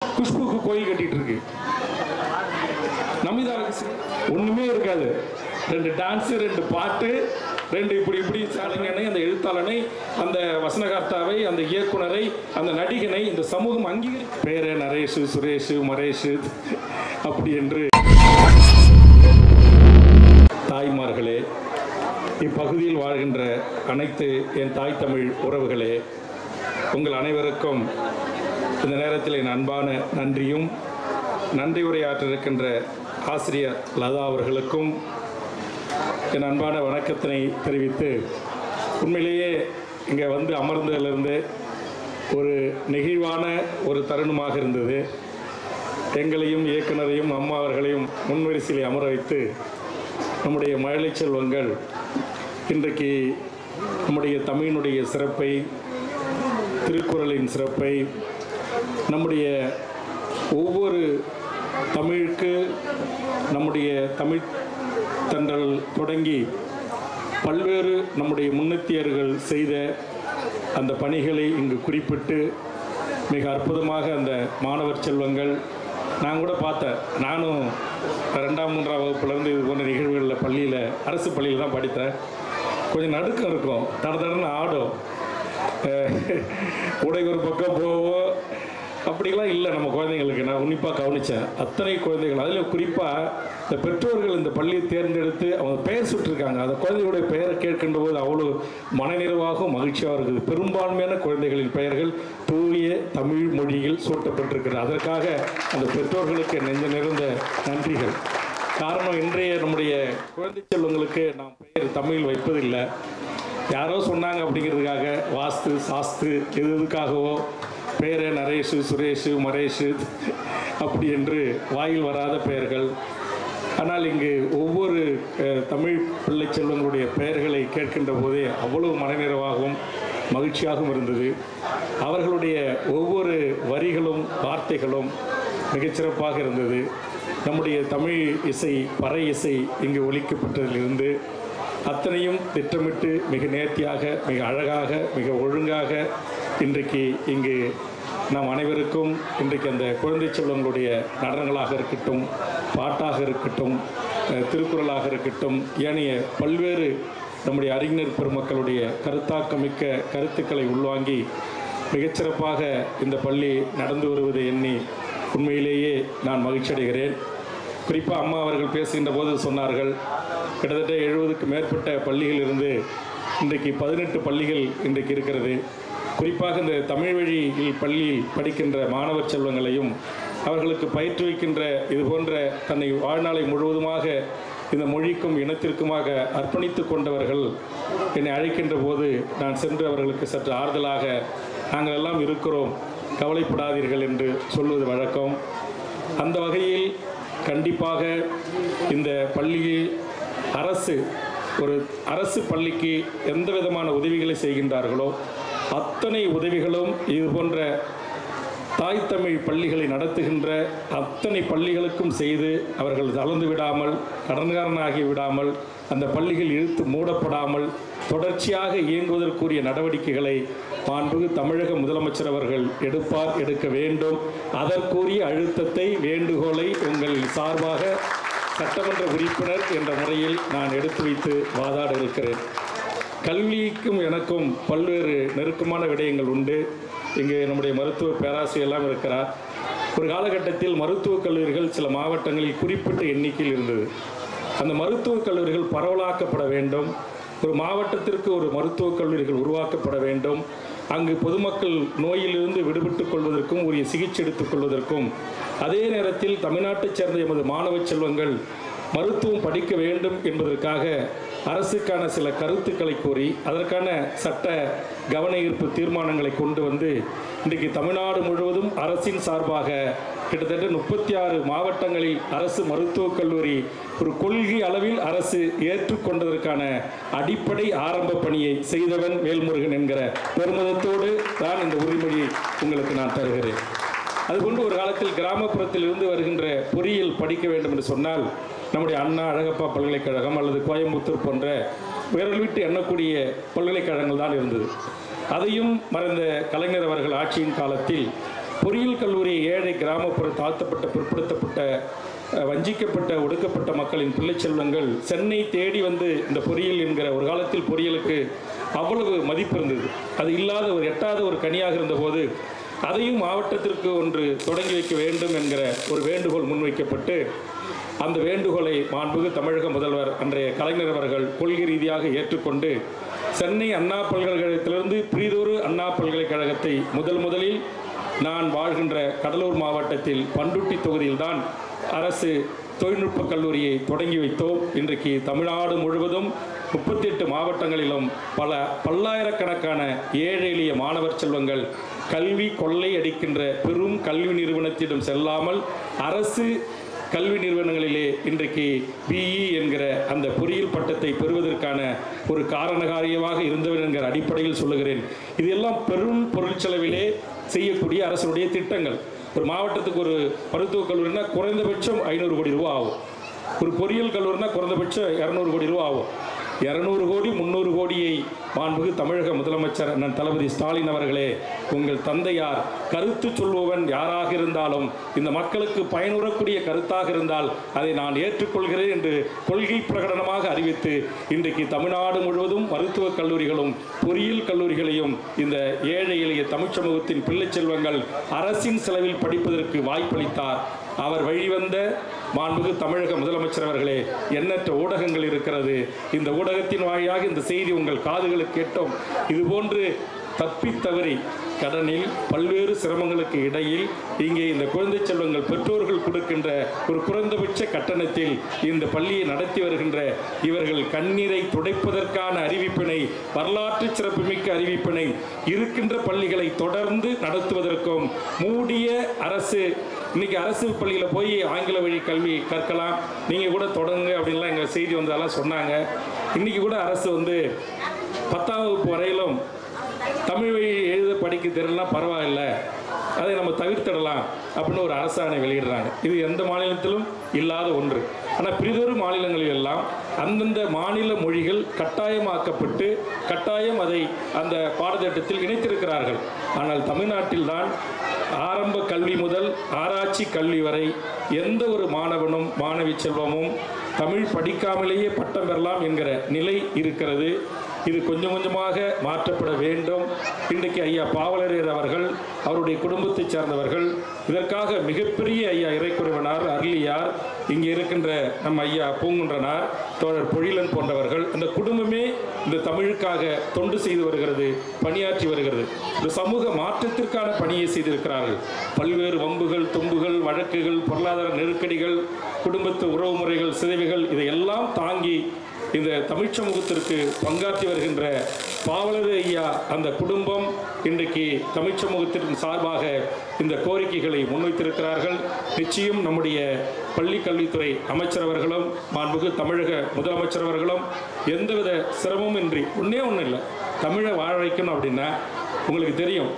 குஷ்புக்கு கோயில் கட்டிட்டு இருக்கு. நமிதாவுக்கு ஒண்ணுமே இருக்காது. 2 டான்ஸ், 2 பாட்டு, 2 இப்படி சாலைஞனை, அந்த எழுத்தாளனை, அந்த வசனகர்த்தாவை, அந்த இயக்குனரை, அந்த நடிகனை இந்த சமூகம் அங்கீகரி பேரு நரேஷ், சுரேஷ், மரேஷ் அப்படி என்று. தாய்மார்களே, இப்பகுதியில் வாழ்கின்ற அனைத்து என் தாய் தமிழ் உறவுகளே, உங்கள் அனைவருக்கும் இந்த நேரத்தில் என் அன்பான நன்றியும், நன்றி உரையாற்றிருக்கின்ற ஆசிரியர் லதா அவர்களுக்கும் என் அன்பான வணக்கத்தினை தெரிவித்து, உண்மையிலேயே இங்கே வந்து அமர்ந்ததிலிருந்து ஒரு நெகிழ்வான ஒரு தருணமாக இருந்தது. எங்களையும் இயக்குனரையும் அம்மா அவர்களையும் முன்வரிசையில் அமர வைத்து நம்முடைய மழலை செல்வங்கள் இன்றைக்கு நம்முடைய தமிழினுடைய சிறப்பை, திருக்குறளின் சிறப்பை, நம்முடைய ஒவ்வொரு தமிழுக்கு நம்முடைய தமிழ் தன்றல் தொடங்கி பல்வேறு நம்முடைய முன்னத்தியர்கள் செய்த அந்த பணிகளை இங்கு குறிப்பிட்டு மிக அற்புதமாக அந்த மாணவர் செல்வங்கள், நான் கூட பார்த்தேன், நானும் 2ஆம் 3ஆம் வகுப்புலேருந்து இது போன்ற நிகழ்வுகளில் பள்ளியில், அரசு பள்ளியில் தான் படித்தேன். கொஞ்சம் நடுக்கம் இருக்கும், தடன்னு ஆடும், உடை ஒரு பக்கம் போவோம், அப்படிலாம் இல்லை நம்ம குழந்தைங்களுக்கு. நான் உன்னிப்பாக கவனித்தேன். அத்தனை குழந்தைகள், அதில் குறிப்பாக இந்த பெற்றோர்கள் இந்த பள்ளியை தேர்ந்தெடுத்து அவங்க பெயர் சுட்டிருக்காங்க. அந்த குழந்தைகளுடைய பெயரை கேட்கின்ற போது அவ்வளோ மனநிறைவாகவும் மகிழ்ச்சியாக இருக்குது. பெரும்பான்மையான குழந்தைகளின் பெயர்கள் தூய தமிழ் மொழியில் சூட்டப்பட்டிருக்கிறது. அதற்காக அந்த பெற்றோர்களுக்கு நெஞ்ச நிறைந்த நன்றிகள். காரணம், இன்றைய நம்முடைய குழந்தை செல்வங்களுக்கு நாம் பெயர் தமிழில் வைப்பதில்லை. யாரோ சொன்னாங்க அப்படிங்கிறதுக்காக வாஸ்து சாஸ்து எதுக்காகவோ பேரு நரேஷ், சுரேஷ், மரேஷ் அப்படி என்று வாயில் வராத பெயர்கள். ஆனால் இங்கு ஒவ்வொரு தமிழ் பிள்ளை செல்வங்களுடைய பெயர்களை கேட்கின்ற போதே அவ்வளவு மனநிறைவாகவும் மகிழ்ச்சியாகவும் இருந்தது. அவர்களுடைய ஒவ்வொரு வரிகளும் வார்த்தைகளும் மிகச்சிறப்பாக இருந்தது. நம்முடைய தமிழ் இசை, பறை இசை இங்கு ஒலிக்கப்பட்டதிலிருந்து அத்தனையும் திட்டமிட்டு மிக நேர்த்தியாக, மிக அழகாக, மிக ஒழுங்காக இன்றைக்கு இங்கு நாம் அனைவருக்கும் இன்றைக்கு அந்த குழந்தை செல்வங்களுடைய நடனங்களாக இருக்கட்டும், பாட்டாக இருக்கட்டும், திருக்குறளாக இருக்கட்டும், ஏனைய பல்வேறு நம்முடைய அறிஞர் பெருமக்களுடைய கருத்தாக்கமிக்க கருத்துக்களை உள்வாங்கி மிகச்சிறப்பாக இந்த பள்ளி நடந்து வருவதை எண்ணி உண்மையிலேயே நான் மகிழ்ச்சி அடைகிறேன். குறிப்பாக அம்மா அவர்கள் பேசுகின்ற போது சொன்னார்கள், கிட்டத்தட்ட 70க்கு மேற்பட்ட பள்ளிகள் இருந்து இன்றைக்கு 18 பள்ளிகள் இன்றைக்கு இருக்கிறது. குறிப்பாக இந்த தமிழ் வழியில் பள்ளியில் படிக்கின்ற மாணவர் செல்வங்களையும் அவர்களுக்கு பயிற்றுவிக்கின்ற இது போன்ற தன்னை வாழ்நாளை முழுவதுமாக இந்த மொழிக்கும் இனத்திற்குமாக அர்ப்பணித்து கொண்டவர்கள் என்னை அழைக்கின்ற போது நான் சென்று அவர்களுக்கு சற்று ஆறுதலாக, நாங்கள் எல்லாம் இருக்கிறோம், கவலைப்படாதீர்கள் என்று சொல்வது வழக்கம். அந்த வகையில் கண்டிப்பாக இந்த பள்ளியில் ஒரு அரசு பள்ளிக்கு எந்த விதமான உதவிகளை செய்கின்றார்களோ அத்தனை உதவிகளும் இது போன்ற தாய் தமிழ் பள்ளிகளை நடத்துகின்ற அத்தனை பள்ளிகளுக்கும் செய்து அவர்கள் தளர்ந்து விடாமல், கடன்காரனாகி விடாமல், அந்த பள்ளிகள் இழுத்து மூடப்படாமல் தொடர்ச்சியாக இயங்குவதற்குரிய நடவடிக்கைகளை மாண்புமிகு தமிழக முதலமைச்சர் அவர்கள் எடுக்க வேண்டும். அதற்குரிய அழுத்தத்தை, வேண்டுகோளை உங்கள் சார்பாக சட்டமன்ற உறுப்பினர் என்ற முறையில் நான் எடுத்து வைத்து வாதாட இருக்கிறேன். கல்விக்கும் எனக்கும் பல்வேறு நெருக்கமான விடயங்கள் உண்டு. இங்கே நம்முடைய மருத்துவ பேராசிரியர் எல்லாம் இருக்கிறார். ஒரு காலகட்டத்தில் மருத்துவக் கல்லூரிகள் சில மாவட்டங்களில் குறிப்பிட்ட எண்ணிக்கையில் இருந்தது. அந்த மருத்துவக் கல்லூரிகள் பரவலாக்கப்பட வேண்டும். ஒரு மாவட்டத்திற்கு ஒரு மருத்துவக் கல்லூரிகள் உருவாக்கப்பட வேண்டும். அங்கு பொதுமக்கள் நோயிலிருந்து விடுபட்டுக் கொள்வதற்கும் உரிய சிகிச்சை எடுத்துக் கொள்வதற்கும், அதே நேரத்தில் தமிழ்நாட்டைச் சேர்ந்த எமது மாணவ செல்வங்கள் மருத்துவம் படிக்க வேண்டும் என்பதற்காக அரசுக்கான சில கருத்துக்களை கூறி அதற்கான சட்ட கவன ஈர்ப்பு தீர்மானங்களை கொண்டு வந்து இன்றைக்கு தமிழ்நாடு முழுவதும் அரசின் சார்பாக கிட்டத்தட்ட 36 மாவட்டங்களில் அரசு மருத்துவக் கல்லூரி ஒரு கொள்கை அளவில் அரசு ஏற்றுக்கொண்டதற்கான அடிப்படை ஆரம்ப பணியை செய்தவன் வேல்முருகன் என்கிற பெருமிதத்தோடு தான் இந்த உறுதிமொழியை உங்களுக்கு நான் தருகிறேன். அதுபோன்று ஒரு காலத்தில் கிராமப்புறத்தில் இருந்து வருகின்ற பொறியியல் படிக்க வேண்டும் என்று சொன்னால் நம்முடைய அண்ணா அழகப்பா பல்கலைக்கழகம் அல்லது கோயம்புத்தூர் போன்ற விரல் விட்டு எண்ணக்கூடிய பல்கலைக்கழகங்கள் தான் இருந்தது. அதையும் மறைந்த கலைஞர் அவர்கள் ஆட்சியின் காலத்தில் பொறியியல் கல்லூரி ஏழை கிராமப்புற தாழ்த்தப்பட்ட பிற்படுத்தப்பட்ட வஞ்சிக்கப்பட்ட ஒடுக்கப்பட்ட மக்களின் பிள்ளை செல்வங்கள் சென்னை தேடி வந்து இந்த பொறியியல் என்கிற ஒரு காலத்தில் பொறியியலுக்கு அவ்வளவு மதிப்பு இருந்தது. அது இல்லாத ஒரு எட்டாத ஒரு கனியாக இருந்தபோது அதையும் மாவட்டத்திற்கு ஒன்று தொடங்கி வைக்க வேண்டும் என்கிற ஒரு வேண்டுகோள் முன்வைக்கப்பட்டு அந்த வேண்டுகோளை மாண்புமிகு தமிழக முதல்வர் அன்றைய கலைஞர் அவர்கள் கொள்கை ரீதியாக ஏற்றுக்கொண்டு சென்னை அண்ணா பல்கலைக்கழகத்திலிருந்து பிரிதொரு அண்ணா பல்கலைக்கழகத்தை முதலில் நான் வாழ்கின்ற கடலூர் மாவட்டத்தில் பண்ருட்டி தொகுதியில்தான் அரசு தொழில்நுட்ப கல்லூரியை தொடங்கி வைத்தோம். இன்றைக்கு தமிழ்நாடு முழுவதும் 38 மாவட்டங்களிலும் பல்லாயிரக்கணக்கான ஏழை எளிய மாணவர் செல்வங்கள் கல்வி கொள்ளை அடிக்கின்ற பெரும் கல்வி நிறுவனத்திடம் செல்லாமல் அரசு கல்வி நிறுவனங்களிலே இன்றைக்கு பிஇ என்கிற அந்த பொறியியல் பட்டத்தை பெறுவதற்கான ஒரு காரணகாரியமாக இருந்தவர் என்கிற அடிப்படையில் சொல்லுகிறேன். இதெல்லாம் பெரும் பொருள் செலவிலே செய்யக்கூடிய அரசுடைய திட்டங்கள். ஒரு மாவட்டத்துக்கு ஒரு மருத்துவக் கல்லூரினா குறைந்தபட்சம் 500 கோடி ரூபா ஆகும். ஒரு பொறியியல் கல்லூரினா குறைந்தபட்சம் 200 கோடி ரூபா ஆகும். 200 கோடி 300 கோடியை மாண்புமிகு தமிழக முதலமைச்சர் அண்ணன் தளபதி ஸ்டாலின் அவர்களே, உங்கள் தந்தையார் கருத்து சொல்பவன் யாராக இருந்தாலும் இந்த மக்களுக்கு பயனுறக்கூடிய கருத்தாக இருந்தால் அதை நான் ஏற்றுக்கொள்கிறேன் என்று கொள்கை பிரகடனமாக அறிவித்து இன்றைக்கு தமிழ்நாடு முழுவதும் மருத்துவக் கல்லூரிகளும் பொறியியல் கல்லூரிகளையும் இந்த ஏழை எளிய தமிழ் சமூகத்தின் பிள்ளை செல்வங்கள் அரசின் செலவில் படிப்பதற்கு வாய்ப்பளித்தார். அவர் வழிவந்த மாண்புமிகு தமிழக முதலமைச்சர் அவர்களே, எண்ணற்ற ஊடகங்கள் இருக்கிறது. இந்த ஊடகத்தின் வாயிலாக இந்த செய்தி உங்கள் காதுகளுக்கு கேட்டோம். இதுபோன்று தப்பித்தவறி கடனில் பல்வேறு சிரமங்களுக்கு இடையில் இங்கே இந்த குழந்தை செல்வங்கள் பெற்றோர்கள் கொடுக்கின்ற ஒரு குறைந்தபட்ச கட்டணத்தில் இந்த பள்ளியை நடத்தி வருகின்ற இவர்கள் கண்ணீரை துடைப்பதற்கான அறிவிப்பினை, வரலாற்று சிறப்புமிக்க அறிவிப்பினை இருக்கின்ற பள்ளிகளை தொடர்ந்து நடத்துவதற்கும் மூடிய அரசு இன்னைக்கு அரசு பள்ளியில் போய் ஆங்கில வழி கல்வி கற்கலாம், நீங்கள் கூட தொடங்குங்க அப்படின்லாம் எங்கள் செய்தி வந்ததெல்லாம் சொன்னாங்க. இன்றைக்கி கூட அரசு வந்து 10ஆம் வகுப்பு வரையிலும் தமிழ் வழி எழுத படிக்க தெரியலனா பரவாயில்லை, அதை நம்ம தவிர்த்திடலாம் அப்படின்னு ஒரு அரசாணை வெளியிடுறாங்க. இது எந்த மாநிலத்திலும் இல்லாத ஒன்று. ஆனால் பிரிதொரு மாநிலங்களில் எல்லாம் அந்தந்த மாநில மொழிகள் கட்டாயமாக்கப்பட்டு கட்டாயம் அதை அந்த பாடத்திட்டத்தில் இணைத்திருக்கிறார்கள். ஆனால் தமிழ்நாட்டில் தான் ஆரம்ப கல்வி முதல் ஆராய்ச்சி கல்வி வரை எந்த ஒரு மாணவனும் மாணவி செல்வமும் தமிழ் படிக்காமலேயே பட்டம் பெறலாம் என்கிற நிலை இருக்கிறது. இது கொஞ்சம் கொஞ்சமாக மாற்றப்பட வேண்டும். இன்றைக்கு ஐயா பாவலரேர் அவர்கள், அவருடைய குடும்பத்தைச் சேர்ந்தவர்கள் இதற்காக மிகப்பெரிய ஐயா இறைக்குறைவனார், அருளியார், இங்கே இருக்கின்ற நம்ம ஐயா பூங்குன்றனார், தோழர் பொழிலன் போன்றவர்கள், அந்த குடும்பமே இந்த தமிழுக்காக தொண்டு செய்து வருகிறது, பணியாற்றி வருகிறது. இந்த சமூக மாற்றத்திற்கான பணியை செய்திருக்கிறார்கள். பல்வேறு வம்புகள், தும்புகள், வழக்குகள், பொருளாதார நெருக்கடிகள், குடும்பத்து உறவு முறைகள், சிதைவுகள் இதையெல்லாம் தாங்கி இந்த தமிழ் சமூகத்திற்கு பங்காற்றி வருகின்ற பாவலர் ஐயா அந்த குடும்பம் இன்றைக்கு தமிழ் சமூகத்திற்கு சார்பாக இந்த கோரிக்கைகளை முன்வைத்திருக்கிறார்கள். நிச்சயம் நம்முடைய பள்ளி கல்வித்துறை அமைச்சர் அவர்களும் மாண்புமிகு தமிழக முதலமைச்சர் அவர்களும் எந்தவித சிரமமும் இன்றி ஒன்றே இல்லை, தமிழை வாழ வைக்கணும் அப்படின்னா உங்களுக்கு தெரியும்.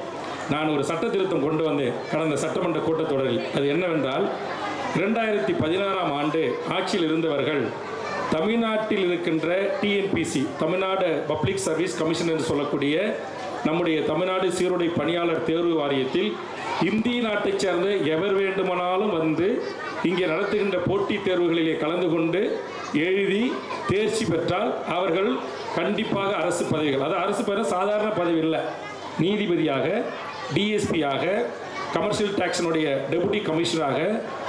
நான் ஒரு சட்ட திருத்தம் கொண்டு வந்தேன் கடந்த சட்டமன்ற கூட்டத்தொடரில். அது என்னவென்றால் 2016ஆம் ஆண்டு ஆட்சியில் இருந்தவர்கள் தமிழ்நாட்டில் இருக்கின்ற TNPSC, Tamil Nadu public service commission என்று சொல்லக்கூடிய நம்முடைய தமிழ்நாடு சீருடை பணியாளர் தேர்வு வாரியத்தில் இந்திய நாட்டைச் சேர்ந்த எவர் வேண்டுமானாலும் வந்து இங்கே நடத்துகின்ற போட்டித் தேர்வுகளிலே கலந்து கொண்டு எழுதி தேர்ச்சி பெற்றால் அவர்கள் கண்டிப்பாக அரசு பதவிகள், அதாவது அரசு பதவி சாதாரண பதவி இல்லை, நீதிபதியாக, டிஎஸ்பியாக, கமர்ஷியல் டாக்ஸினுடைய டெபுட்டி கமிஷனராக,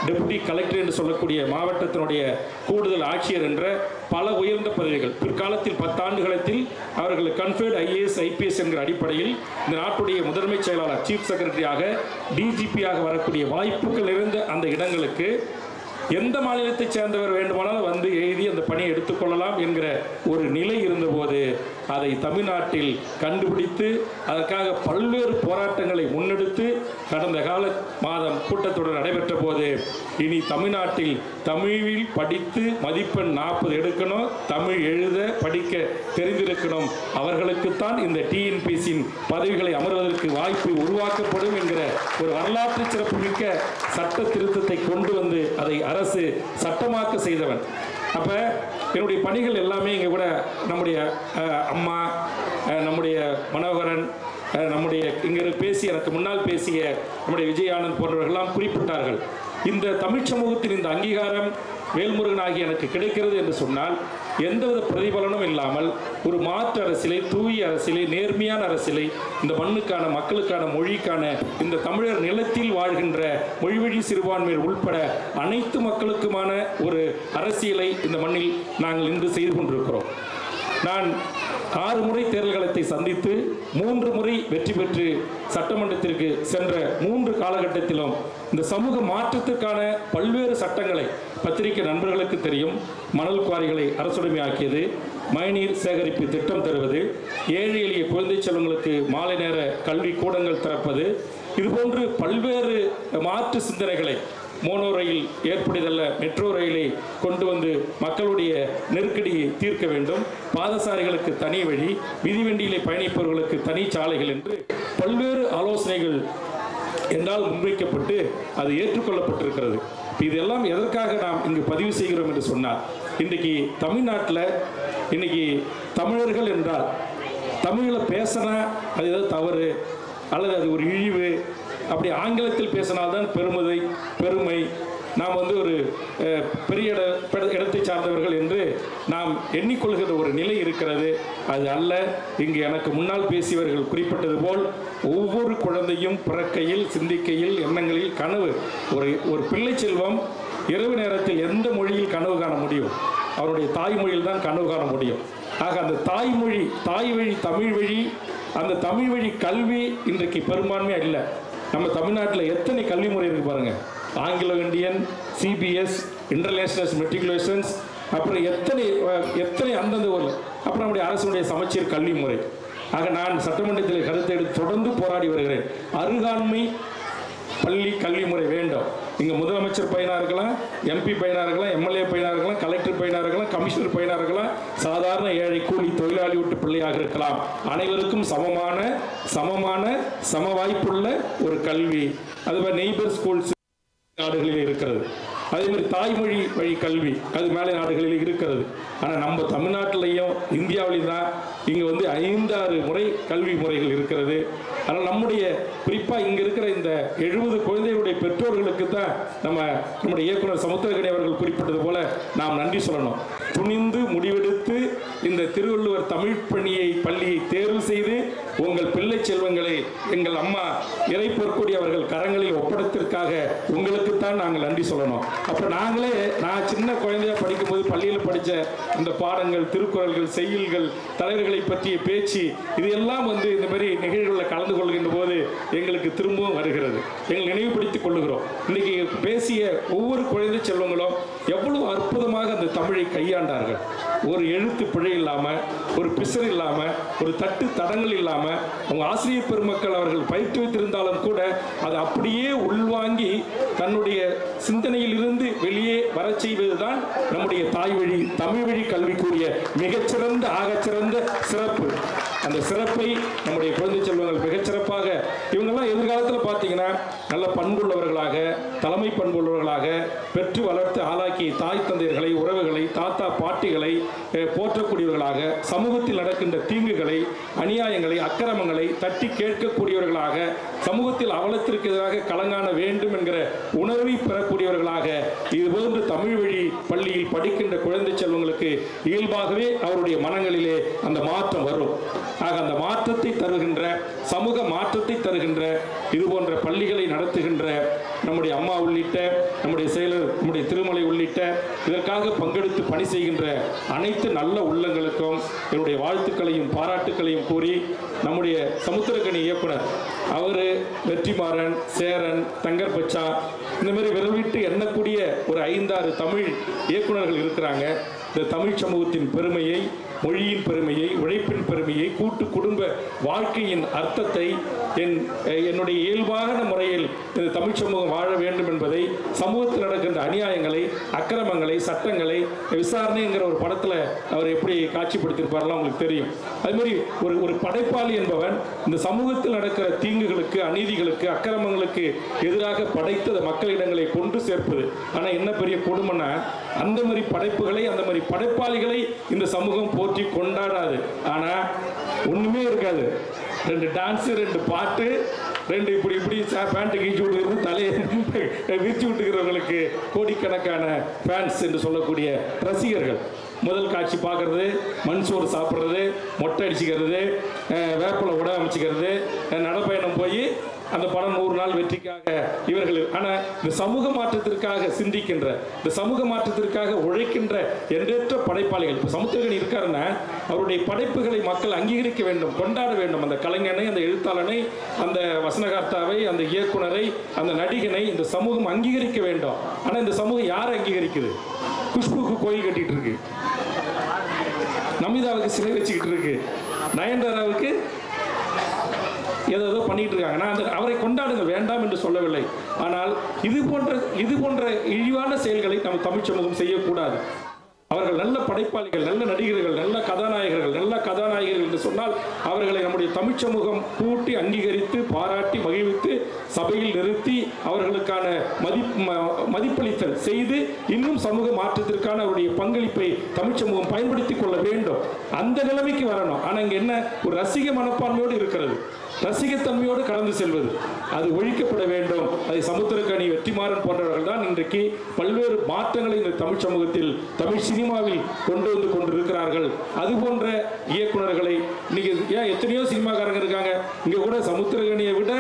டெபுட்டி கலெக்டர் என்று சொல்லக்கூடிய மாவட்டத்தினுடைய கூடுதல் ஆட்சியர் என்ற பல உயர்ந்த பதவிகள் பிற்காலத்தில் 10 ஆண்டுகளத்தில் அவர்கள் கன்ஃபர்ட் ஐஏஎஸ் ஐபிஎஸ் என்கிற அடிப்படையில் இந்த நாட்டுடைய முதன்மை செயலாளர், சீஃப் செக்ரட்டரியாக, டிஜிபியாக வரக்கூடிய வாய்ப்புகள் நிறைந்த அந்த இடங்களுக்கு எந்த மாநிலத்தைச் சேர்ந்தவர் வேண்டுமானாலும் வந்து எழுதி அந்த பணியை எடுத்துக்கொள்ளலாம் என்கிற ஒரு நிலை இருந்தபோது அதை தமிழ்நாட்டில் கண்டுபிடித்து அதற்காக பல்வேறு போராட்டங்களை முன்னெடுத்து கடந்த கால மாதம் கூட்டத்தொடர் நடைபெற்ற போது இனி தமிழ்நாட்டில் தமிழில் படித்து மதிப்பெண் 40 எடுக்கணும், தமிழ் எழுத படிக்க தெரிந்திருக்கணும், அவர்களுக்குத்தான் இந்த டிஎன்பிசியின் பதவிகளை அமர்வதற்கு வாய்ப்பு உருவாக்கப்படும் என்கிற ஒரு வரலாற்று சிறப்புமிக்க சட்ட திருத்தத்தை கொண்டு வந்து அதை அரசு சட்டமாக்க செய்தவன். அப்போ என்னுடைய பணிகள் எல்லாமே இங்கே கூட நம்முடைய அம்மா, நம்முடைய மனோகரன், நம்முடைய இங்கே பேசிய எனக்கு முன்னால் பேசிய நம்முடைய விஜய் ஆனந்த் போன்றவர்கள்லாம் குறிப்பிட்டார்கள். இந்த தமிழ் சமூகத்தின் இந்த அங்கீகாரம் வேல்முருகன் ஆகிய எனக்கு கிடைக்கிறது என்று சொன்னால் எந்தவித பிரதிபலனும் இல்லாமல் ஒரு மாற்று அரசியலை, தூய அரசியலை, நேர்மையான அரசியலை, இந்த மண்ணுக்கான, மக்களுக்கான, மொழிக்கான, இந்த தமிழர் நிலத்தில் வாழ்கின்ற மொழிவழி சிறுபான்மையர் உட்பட அனைத்து மக்களுக்குமான ஒரு அரசியலை இந்த மண்ணில் நாங்கள் இன்று செய்து கொண்டிருக்கிறோம். நான் 6 முறை தேர்தல் களத்தை சந்தித்து 3 முறை வெற்றி பெற்று சட்டமன்றத்திற்கு சென்ற 3 காலகட்டத்திலும் இந்த சமூக மாற்றத்திற்கான பல்வேறு சட்டங்களை, பத்திரிகை நண்பர்களுக்கு தெரியும், மணல் குவாரிகளை அரசுடைமையாக்கியது, மழைநீர் சேகரிப்பு திட்டம் தருவது, ஏழை எளிய குழந்தை செல்வங்களுக்கு மாலை நேர கல்வி கூடங்கள் திறப்பது, இதுபோன்று பல்வேறு மாற்று சிந்தனைகளை, மோனோ ரயில் ஏற்படுதல்ல மெட்ரோ ரயிலை கொண்டு வந்து மக்களுடைய நெருக்கடியை தீர்க்க வேண்டும், பாதசாரிகளுக்கு தனி வழி, மிதிவண்டியிலே பயணிப்பவர்களுக்கு தனி சாலைகள் என்று பல்வேறு ஆலோசனைகள் என்னால் முன்வைக்கப்பட்டு அது ஏற்றுக்கொள்ளப்பட்டிருக்கிறது. இதெல்லாம் எதற்காக நாம் இங்கு பதிவு செய்கிறோம் என்று சொன்னால், இன்றைக்கு தமிழ்நாட்டில் இன்னைக்கு தமிழர்கள் என்றால் தமிழில் பேசினா அது ஏதாவது தவறு அல்லது அது ஒரு இழிவு, அப்படி ஆங்கிலத்தில் பேசினால்தான் பெருமை, நாம் வந்து ஒரு பெரிய இடத்தை சார்ந்தவர்கள் என்று நாம் எண்ணிக்கொள்கிற ஒரு நிலை இருக்கிறது. அது அல்ல. இங்கு எனக்கு முன்னால் பேசியவர்கள் குறிப்பிட்டது போல் ஒவ்வொரு குழந்தையும் பிறக்கையில், சிந்திக்கையில், எண்ணங்களில் கனவு. ஒரு பிள்ளை செல்வம் இரவு நேரத்தில் எந்த மொழியில் கனவு காண முடியும்? அவருடைய தாய்மொழியில் தான் கனவு காண முடியும். ஆக அந்த தாய்மொழி, தாய் வழி தமிழ் வழி, அந்த தமிழ் வழி கல்வி இன்றைக்கு பெரும்பான்மையாக இல்லை. நம்ம தமிழ்நாட்டில் எத்தனை கல்வி முறை இருக்கு பாருங்க. Anglo Indian, CBSE, international matriculations, அப்புறம் எத்தனை அந்தந்த ஊரில், அப்புறம் நம்முடைய அரசுடைய சமச்சீர் கல்வி முறை. ஆக நான் சட்டமன்றத்தில் கருத்தை எடுத்து தொடர்ந்து போராடி வருகிறேன். அருகாண்மை பள்ளி கல்வி முறை வேண்டும். இங்கே முதலமைச்சர் பையனாக இருக்கலாம், எம்பி பையனாக இருக்கலாம், எம்எல்ஏ பையனாக இருக்கலாம், கலெக்டர் பையனாக இருக்கலாம், கமிஷனர் பையனாக இருக்கலாம், சாதாரண ஏழை கூலி தொழிலாளி வீட்டு பிள்ளையாக இருக்கலாம். அனைவருக்கும் சம வாய்ப்புள்ள ஒரு கல்வி. அதுபோல் நெய்பர் ஸ்கூல்ஸ் நாடுகளில் இருக்கிறது. அதே மாதிரி தாய்மொழி வழி கல்வி அது மேலை நாடுகளில் இருக்கிறது. ஆனால் நம்ம தமிழ்நாட்டிலையும் இந்தியாவிலையும் தான் இங்கே வந்து 5-6 முறை கல்வி முறைகள் இருக்கிறது. ஆனால் நம்முடைய குறிப்பாக இங்கே இருக்கிற இந்த 70 குழந்தைகளுடைய பெற்றோர்களுக்கு தான் நம்முடைய இயக்குனர் சமுத்திரகனி அவர்கள் குறிப்பிட்டது போல நாம் நன்றி சொல்லணும். துணிந்து முடிவெடுத்து இந்த திருவள்ளுவர் தமிழ் பள்ளியை தேர்வு செய்து உங்கள் பிள்ளை செல்வங்களை எங்கள் அம்மா இறை பொற்கொடி அவர்கள் கரங்களில் ஒப்படைத்திற்காக உங்களுக்குத்தான் நாங்கள் நன்றி சொல்லணும். அப்புறம் நான் சின்ன குழந்தையா படிக்கும்போது பள்ளியில் படித்த இந்த பாடங்கள், திருக்குறள்கள், செய்யுள்கள், தலைவர்களை பற்றிய பேச்சு, இது எல்லாம் வந்து இந்த மாதிரி நிகழ்வுகளில் கலந்து கொள்கின்ற போது எங்களுக்கு திரும்பவும் வருகிறது. எங்கள் நினைவுபடுத்திக் கொள்ளுகிறோம். இன்னைக்கு பேசிய ஒவ்வொரு குழந்தை செல்வங்களும் எவ்வளவு அற்புதமாக அந்த தமிழை கையாண்டார்கள். ஒரு எழுத்து பிழை இல்லாமல், ஒரு பிசர் இல்லாமல், ஒரு தட்டு தடங்கள் இல்லாமல், அவங்க ஆசிரியர் பெருமக்கள் அவர்கள் பயிற்றுவித்திருந்தாலும் கூட அதை அப்படியே உள்வாங்கி தன்னுடைய சிந்தனையில் இருந்து வெளியே வர செய்வதுதான் நம்முடைய தாய் வழி தமிழ் வழி கல்விக்குரிய மிகச்சிறந்த ஆகச்சிறந்த சிறப்பு. அந்த சிறப்பை நம்முடைய குழந்தை செல்வங்கள் மிகச்சிறப்பாக, இவங்கெல்லாம் எதிர்காலத்தில் பார்த்தீங்கன்னா நல்ல பண்புள்ளவர்களாக, தலைமை பண்புள்ளவர்களாக, பெற்று வளர்த்து ஆளாக்கிய தாய் தந்தையர்களை, உறவுகளை, தாத்தா பாட்டிகளை போற்றக்கூடியவர்களாக, சமூகத்தில் நடக்கின்ற தீங்குகளை, அநியாயங்களை, அக்கிரமங்களை தட்டி கேட்கக்கூடியவர்களாக, சமூகத்தில் அவலத்திற்கு எதிராக கலங்காண வேண்டும் என்கிற உணர்வை பெறக்கூடியவர்களாக, இதுபோன்று தமிழ் வழி பள்ளியில் படிக்கின்ற குழந்தை செல்வங்களுக்கு இயல்பாகவே அவருடைய மனங்களிலே அந்த மாற்றம் வரும். ஆக அந்த மாற்றத்தை தருகின்ற, சமூக மாற்றத்தை தருகின்ற இது போன்ற பள்ளிகளை நடத்துகின்ற நம்முடைய அம்மா உள்ளிட்ட, நம்முடைய செயலர், நம்முடைய திருமலை உள்ளிட்ட இதற்காக பங்கெடுத்து பணி செய்கின்ற அனைத்து நல்ல உள்ளங்களுக்கும் என்னுடைய வாழ்த்துக்களையும் பாராட்டுக்களையும் கூறி, நம்முடைய சமுத்திரக்கனி இயக்குனர் அவர் வெற்றிமாறன், சேரன், தங்கர்பச்சா, இந்த மாதிரி விரல்விட்டு எண்ணக்கூடிய ஒரு 5-6 தமிழ் இயக்குநர்கள் இருக்கிறாங்க. இந்த தமிழ் சமூகத்தின் பெருமையை, மொழியின் பெருமையை, உழைப்பின் பெருமையை, கூட்டு குடும்ப வாழ்க்கையின் அர்த்தத்தை என்னுடைய இயல்பான முறையில் இந்த தமிழ் சமூகம் வாழ வேண்டும் என்பதை, சமூகத்தில் நடக்கின்ற அநியாயங்களை, அக்கிரமங்களை, சட்டங்களை, விசாரணைங்கிற ஒரு படத்தில் அவர் எப்படி காட்சிப்படுத்தியிருப்பாரெல்லாம் உங்களுக்கு தெரியும். அதுமாதிரி ஒரு படைப்பாளி என்பவன் இந்த சமூகத்தில் நடக்கிற தீங்குகளுக்கு, அநீதிகளுக்கு, அக்கிரமங்களுக்கு எதிராக படைத்த மக்களிடங்களை கொண்டு சேர்ப்பது. ஆனால் என்ன பெரிய கொடுமைன்னா, அந்த மாதிரி படைப்புகளை, அந்த மாதிரி படைப்பாளிகளை இந்த சமூகம் போற்றி கொண்டாடாது. ஆனால் ஒன்றுமே இருக்காது. 2 டான்ஸு, 2 பாட்டு, 2 இப்படி பேண்ட்டை கீழ்ச்சி விட்டுக்கிறது, தலையை விரிச்சு விட்டுக்கிறவங்களுக்கு கோடிக்கணக்கான ஃபேன்ஸ் என்று சொல்லக்கூடிய ரசிகர்கள். முதல் காட்சி பார்க்குறது, மண் சோறு சாப்பிட்றது, மொட்டை அடிச்சுக்கிறது, வேப்பிலை உட அமைச்சிக்கிறது, நடைப்பயணம் போய் அந்த படம் 100 நாள் வெற்றிக்காக இவர்கள். ஆனால் இந்த சமூக மாற்றத்திற்காக சிந்திக்கின்ற, இந்த சமூக மாற்றத்திற்காக உழைக்கின்ற எண்ணற்ற படைப்பாளிகள். இப்போ சமுத்திரக்கனி இருக்காருன்னா அவருடைய படைப்புகளை மக்கள் அங்கீகரிக்க வேண்டும், கொண்டாட வேண்டும். அந்த கலைஞனை, அந்த எழுத்தாளனை, அந்த வசனகர்த்தாவை, அந்த இயக்குனரை, அந்த நடிகனை இந்த சமூகம் அங்கீகரிக்க வேண்டும். ஆனால் இந்த சமூகம் யாரை அங்கீகரிக்குது? குஷ்புக்கு கோயில் கட்டிட்டு இருக்கு, நமிதாவுக்கு சிலை வச்சுக்கிட்டு இருக்கு, நயன்தாராவுக்கு ஏதோ பண்ணிட்டு இருக்காங்க. நான் அவரை கொண்டாடுங்க, வேண்டாம் என்று சொல்லவில்லை. ஆனால் இது போன்ற இழிவான செயல்களை நம்ம தமிழ் சமூகம் செய்யக்கூடாது. அவர்கள் நல்ல படைப்பாளிகள், நல்ல நடிகர்கள், நல்ல கதாநாயகர்கள் என்று சொன்னால் அவர்களை நம்முடைய தமிழ் சமூகம் கூட்டி அங்கீகரித்து பாராட்டி மகிழ்வித்து சபையில் நிறுத்தி அவர்களுக்கான மதிப்பளித்தல் செய்து இன்னும் சமூக மாற்றத்திற்கான அவருடைய பங்களிப்பை தமிழ் சமூகம் பயன்படுத்திக் கொள்ள வேண்டும். அந்த நிலைமைக்கு வரணும். ஆனால் இங்கே என்ன, ஒரு ரசிக மனப்பான்மையோடு இருக்கிறது, ரசிகத்தன்மையோடு கடந்து செல்வது, அது ஒழிக்கப்பட வேண்டும். அதை சமுத்திரக்கனி, வெற்றிமாறன் போன்றவர்கள் தான் இன்றைக்கு பல்வேறு மாற்றங்களை இந்த தமிழ் சமூகத்தில், தமிழ் சினிமாவில் கொண்டு வந்து கொண்டிருக்கிறார்கள். அது போன்ற இயக்குநர்களை இன்னைக்கு எத்தனையோ சினிமாக்காரங்க இருக்காங்க. இங்கே கூட சமுத்திரக்கனியை விட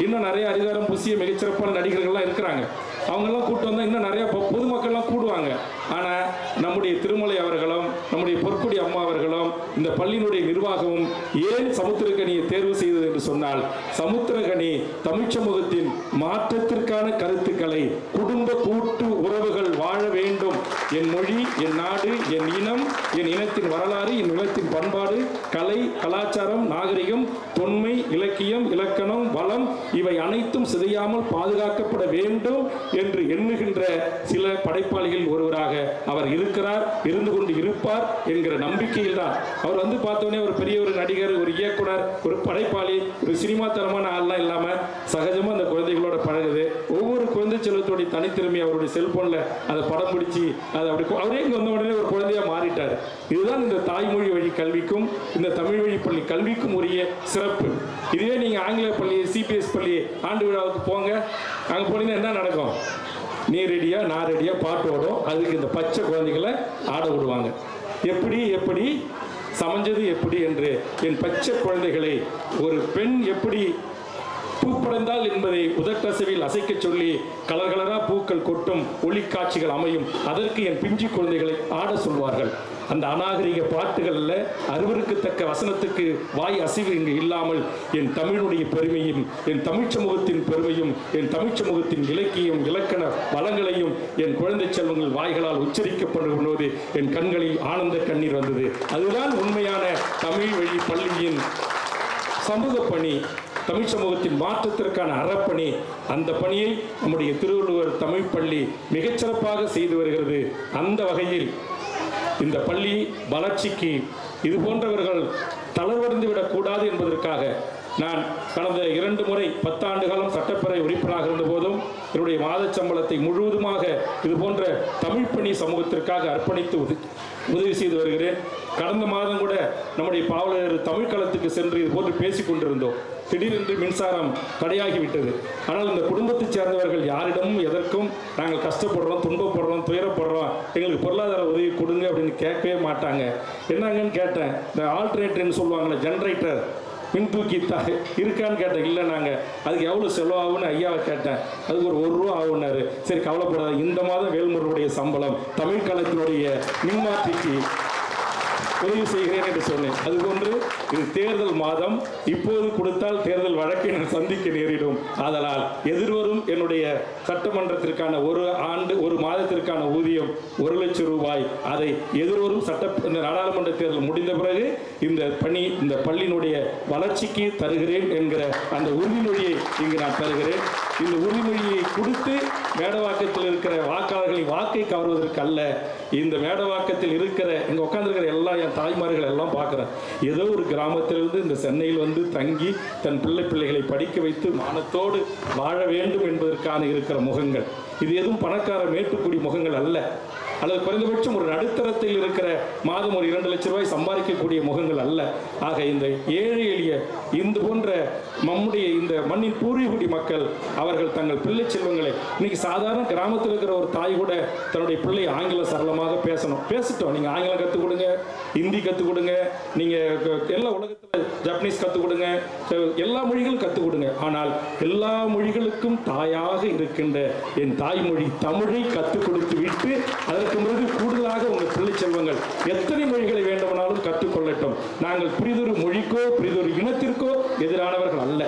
இன்னும் நிறைய அதிகாரம் பூசிய மிகச்சிறப்பான நடிகர்கள்லாம் இருக்கிறாங்க. அவங்கெல்லாம் கூட்டு வந்தால் இன்னும் நிறைய பொதுமக்கள்லாம் கூடுவாங்க. ஆனால் நம்முடைய திருமலை அவர்களும், நம்முடைய பொற்குடி அம்மா அவர்களும், இந்த பள்ளியினுடைய நிர்வாகமும் ஏன் சமுத்திரக்கனியை தேர்வு செய்தது என்று சொன்னால், சமுத்திரக்கனி தமிழ் சமூகத்தின் மாற்றத்திற்கான கருத்துக்களை, குடும்ப கூட்டு உறவுகள் வாழ வேண்டும், என் மொழி, என் நாடு, என் இனம், என் இனத்தின் வரலாறு, என் இனத்தின் பண்பாடு, கலை, கலாச்சாரம், நாகரிகம், தொன்மை, இலக்கியம், இலக்கணம், வளம், இவை அனைத்தும் சிதையாமல் பாதுகாக்கப்பட வேண்டும் என்று எண்ணுகின்ற சில படைப்பாளிகள் ஒருவராக அவர் இருக்கிறார், இருந்து கொண்டு இருப்பார் என்கிற நம்பிக்கையில் தான். அவர் வந்து பார்த்தோன்னே ஒரு பெரிய ஒரு நடிகர், ஒரு இயக்குனர், ஒரு படைப்பாளி, ஒரு சினிமா தரமான ஆள்லாம் இல்லாமல் சகஜமாக அந்த குழந்தைகளோட பழகுது. ஒவ்வொரு குழந்தை செல்வத்தோடைய தனித்திறமை அவருடைய செல்போனில் அதை படம் பிடிச்சி அதை அப்படி அவரே இங்கே வந்த உடனே ஒரு குழந்தையாக மாறிட்டார். இதுதான் இந்த தாய்மொழி வழி கல்விக்கும் இந்த தமிழ் வழி பள்ளி கல்விக்கும் உரிய சிறப்பு. இதுவே நீங்கள் ஆங்கில பள்ளி, சிபிஎஸ் பள்ளி ஆண்டு விழாவுக்கு போங்க, அங்கே போனீங்கன்னா என்ன நடக்கும்? நீ ரெடியா, நான் ரெடியா பாட்டு ஓடும். அதுக்கு இந்த பச்சை குழந்தைகளை ஆட விடுவாங்க. எப்படி சமைஞ்சது எப்படி என்று என் பச்சை குழந்தைகளை ஒரு பெண் எப்படி பூப்படைந்தால் என்பதை உதட்டசைவில் அசைக்க சொல்லி கலர்களா பூக்கள் கொட்டும் ஒளிக்காட்சிகள் அமையும். அதற்கு என் பிஞ்சு குழந்தைகளை ஆட சொல்வார்கள். அந்த அநாகரிக பாட்டுகளில் அருவருக்கத்தக்க வசனத்துக்கு வாய் அசைவு இங்கு இல்லாமல் என் தமிழுடைய பெருமையும், என் தமிழ் சமூகத்தின் பெருமையும், என் தமிழ் சமூகத்தின் இலக்கியம், இலக்கண வளங்களையும் என் குழந்தை செல்வங்கள் வாய்களால் உச்சரிக்கப்படும்போது என் கண்களில் ஆனந்த கண்ணீர் வந்தது. அதுதான் உண்மையான தமிழ் வழி பள்ளியின் சமூக பணி, தமிழ் சமூகத்தின் மாற்றத்திற்கான அறப்பணி. அந்த பணியை நம்முடைய திருவள்ளுவர் தமிழ் பள்ளி மிகச்சிறப்பாக செய்து வருகிறது. அந்த வகையில் இந்த பள்ளி வளர்ச்சிக்கு இது போன்றவர்கள் தளர்வடைந்து விடக்கூடாது என்பதற்காக நான் கடந்த 2 முறை 10 ஆண்டு காலம் சட்டப்பேரவை உறுப்பினராக இருந்த போதும் என்னுடைய மாத சம்பளத்தை முழுவதுமாக இது போன்ற தமிழ் பணி சமூகத்திற்காக அர்ப்பணித்து உதவி செய்து வருகிறேன். கடந்த மாதம் கூட நம்முடைய பாவலர் தமிழ் களத்துக்கு சென்று இது போன்று பேசிக் கொண்டிருந்தோம். திடீரென்று மின்சாரம் தடையாகிவிட்டது. ஆனால் இந்த குடும்பத்தைச் சேர்ந்தவர்கள் யாரிடமும் எதற்கும் நாங்கள் கஷ்டப்படுறோம், துன்பப்படுறோம், துயரப்படுறோம், எங்களுக்கு பொருளாதார உதவி கொடுங்க அப்படின்னு கேட்கவே மாட்டாங்க. என்னங்கன்னு கேட்டேன். இந்த ஆல்டர்னேட்டர்னு சொல்லுவாங்கள்ல, ஜென்ரேட்டர், மின் தூக்கி இருக்கான்னு கேட்டேன். இல்லை, நாங்கள் அதுக்கு எவ்வளோ செலவாகுன்னு ஐயாவை கேட்டேன். அதுக்கு ஒரு ரூபா ஆகுனாரு. சரி, கவலைப்படாத, இந்த மாதம் வேல்முருகனுடைய சம்பளம் தமிழ் களத்தினுடைய மின்மாற்றிக்கு உதவி செய்கிறேன் என்று சொன்னேன். அதுபோன்று இது தேர்தல் மாதம், இப்போது கொடுத்தால் தேர்தல் வழக்கை நான் சந்திக்க நேரிடும். ஆதலால் எதிர்வரும் என்னுடைய சட்டமன்றத்திற்கான ஒரு மாதத்திற்கான ஊதியம் 1 லட்சம் ரூபாய், அதை எதிர்வரும் இந்த நாடாளுமன்ற தேர்தல் முடிந்த பிறகு இந்த பள்ளியினுடைய வளர்ச்சிக்கு தருகிறேன் என்கிற அந்த உறுதிமொழியை இங்கு நான் தருகிறேன். இந்த உறுதிமொழியை கொடுத்து மேடவாக்கத்தில் இருக்கிற வாக்காளர்கள் அவர்களின் வாக்கை கவர்வதற்கு அல்ல. இந்த மேடவாக்கத்தில் இருக்கிற இங்கே உட்காந்துருக்கிற எல்லா என் தாய்மார்கள் எல்லாம் பார்க்குறேன். ஏதோ ஒரு கிராமத்திலிருந்து இந்த சென்னையில் வந்து தங்கி தன் பிள்ளைகளை படிக்க வைத்து மானத்தோடு வாழ வேண்டும் என்பதற்கான இருக்கிற முகங்கள். இது எதுவும் பணக்கார மேட்டுக்குடி முகங்கள் அல்ல, அல்லது குறைந்தபட்சம் ஒரு நடுத்தரத்தில் இருக்கிற மாதம் ஒரு 2 லட்சம் ரூபாய் சம்பாதிக்கக்கூடிய முகங்கள் அல்ல. ஆக இந்த ஏழை எளிய இந்த போன்ற நம்முடைய இந்த மண்ணின் பூர்வீகுடி மக்கள் அவர்கள் தங்கள் பிள்ளை செல்வங்களை இன்னைக்கு சாதாரண கிராமத்தில் இருக்கிற ஒரு தாய் கூட தன்னுடைய பிள்ளை ஆங்கிலம் சரளமாக பேசட்டும். நீங்கள் ஆங்கிலம் கற்றுக் கொடுங்க, ஹிந்தி கற்றுக் கொடுங்க, நீங்கள் எல்லா உலகத்தில் ஜப்பனீஸ் கற்றுக் கொடுங்க, எல்லா மொழிகளும் கற்றுக் கொடுங்க. ஆனால் எல்லா மொழிகளுக்கும் தாயாக இருக்கின்ற என் தாய்மொழி தமிழை கற்றுக் கொடுத்து விட்டு அதற்கு பிறகு கூடுதலாக உங்கள் பிள்ளை செல்வங்கள் எத்தனை மொழிகளை வேண்டுமானாலும் கற்றுக்கொள்ளட்டும். நாங்கள் புரிதொரு மொழிக்கோ புரிதொரு இனத்திற்கோ எதிரானவர்கள் அல்ல.